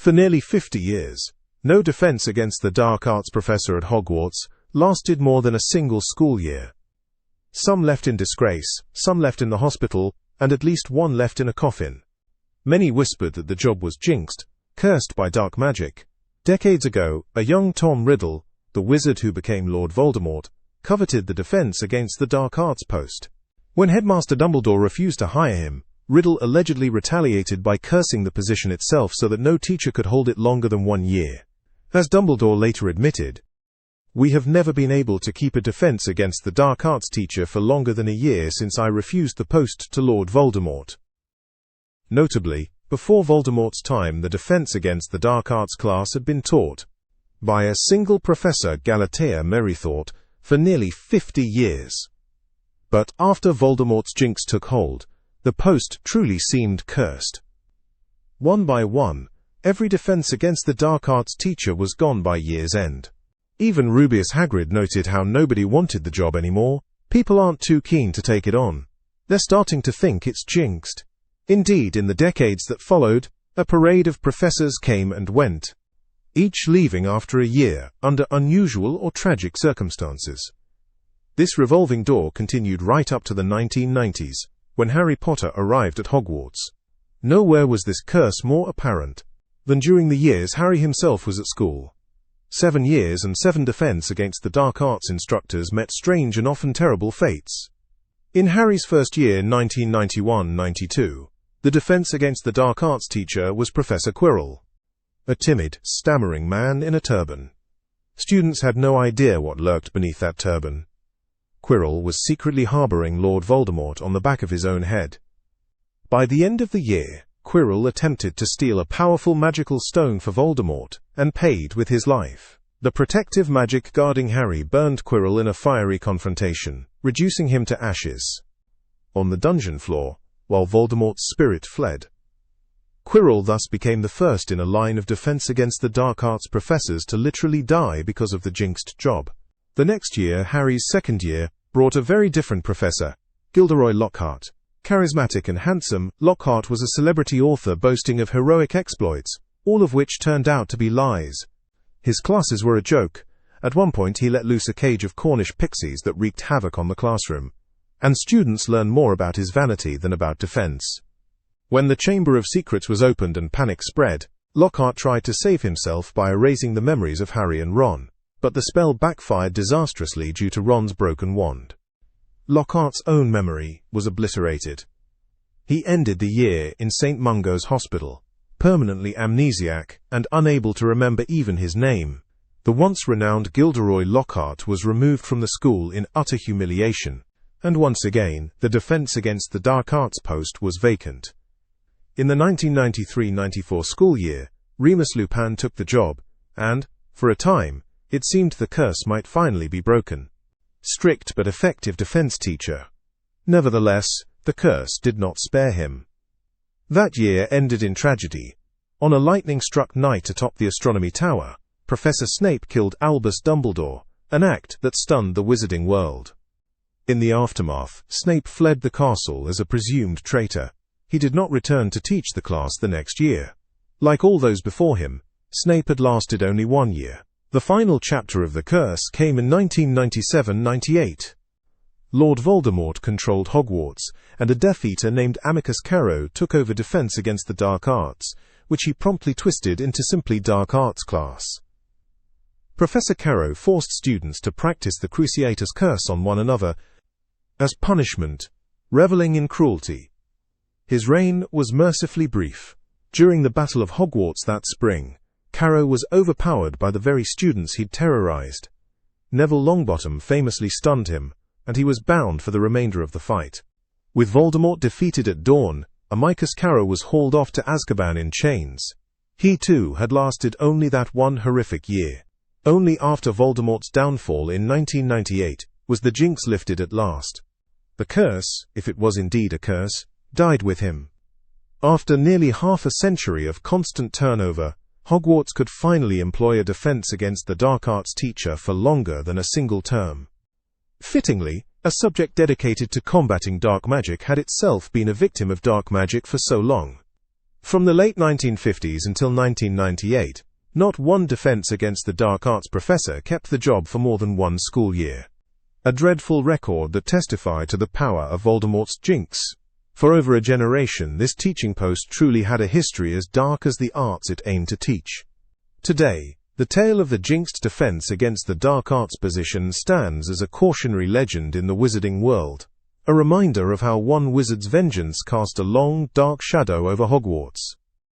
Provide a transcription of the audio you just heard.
For nearly 50 years, no defense against the dark arts professor at Hogwarts lasted more than a single school year. Some left in disgrace, some left in the hospital, and at least one left in a coffin. Many whispered that the job was jinxed, cursed by dark magic. Decades ago, a young Tom Riddle, the wizard who became Lord Voldemort, coveted the defense against the dark arts post. When Headmaster Dumbledore refused to hire him, Riddle allegedly retaliated by cursing the position itself so that no teacher could hold it longer than 1 year. As Dumbledore later admitted, "We have never been able to keep a defense against the dark arts teacher for longer than a year since I refused the post to Lord Voldemort." Notably, before Voldemort's time, the defense against the dark arts class had been taught by a single professor, Galatea Merrythought, for nearly 50 years. But after Voldemort's jinx took hold, the post truly seemed cursed. One by one, every defense against the dark arts teacher was gone by year's end. Even Rubeus Hagrid noted how nobody wanted the job anymore. People aren't too keen to take it on. They're starting to think it's jinxed. Indeed, in the decades that followed, a parade of professors came and went, each leaving after a year, under unusual or tragic circumstances. This revolving door continued right up to the 1990s, when Harry Potter arrived at Hogwarts. Nowhere was this curse more apparent than during the years Harry himself was at school. 7 years and 7 defense against the dark arts instructors met strange and often terrible fates. In Harry's first year, 1991-92, the defense against the dark arts teacher was Professor Quirrell, a timid, stammering man in a turban. Students had no idea what lurked beneath that turban. Quirrell was secretly harboring Lord Voldemort on the back of his own head. By the end of the year, Quirrell attempted to steal a powerful magical stone for Voldemort, and paid with his life. The protective magic guarding Harry burned Quirrell in a fiery confrontation, reducing him to ashes on the dungeon floor, while Voldemort's spirit fled. Quirrell thus became the first in a line of defense against the dark arts professors to literally die because of the jinxed job. The next year, Harry's second year, brought a very different professor, Gilderoy Lockhart. Charismatic and handsome, Lockhart was a celebrity author boasting of heroic exploits, all of which turned out to be lies. His classes were a joke. At one point he let loose a cage of Cornish pixies that wreaked havoc on the classroom, and students learned more about his vanity than about defense. When the Chamber of Secrets was opened and panic spread, Lockhart tried to save himself by erasing the memories of Harry and Ron, but the spell backfired disastrously due to Ron's broken wand. Lockhart's own memory was obliterated. He ended the year in St. Mungo's Hospital, permanently amnesiac and unable to remember even his name. The once renowned Gilderoy Lockhart was removed from the school in utter humiliation, and once again, the defense against the dark arts post was vacant. In the 1993-94 school year, Remus Lupin took the job, and, for a time, it seemed the curse might finally be broken. Strict but effective defense teacher. Nevertheless, the curse did not spare him. That year ended in tragedy. On a lightning-struck night atop the astronomy tower, Professor Snape killed Albus Dumbledore, an act that stunned the wizarding world. In the aftermath, Snape fled the castle as a presumed traitor. He did not return to teach the class the next year. Like all those before him, Snape had lasted only 1 year. The final chapter of the curse came in 1997-98. Lord Voldemort controlled Hogwarts, and a Death Eater named Amicus Carrow took over defense against the dark arts, which he promptly twisted into simply dark arts class. Professor Carrow forced students to practice the Cruciatus Curse on one another as punishment, reveling in cruelty. His reign was mercifully brief. During the Battle of Hogwarts that spring, Carrow was overpowered by the very students he'd terrorized. Neville Longbottom famously stunned him, and he was bound for the remainder of the fight. With Voldemort defeated at dawn, Amicus Carrow was hauled off to Azkaban in chains. He too had lasted only that one horrific year. Only after Voldemort's downfall in 1998 was the jinx lifted at last. The curse, if it was indeed a curse, died with him. After nearly half a century of constant turnover, Hogwarts could finally employ a defense against the dark arts teacher for longer than a single term. Fittingly, a subject dedicated to combating dark magic had itself been a victim of dark magic for so long. From the late 1950s until 1998, not one defense against the dark arts professor kept the job for more than one school year. A dreadful record that testified to the power of Voldemort's jinx. For over a generation, this teaching post truly had a history as dark as the arts it aimed to teach. Today, the tale of the jinxed defense against the dark arts position stands as a cautionary legend in the wizarding world, a reminder of how one wizard's vengeance cast a long, dark shadow over Hogwarts.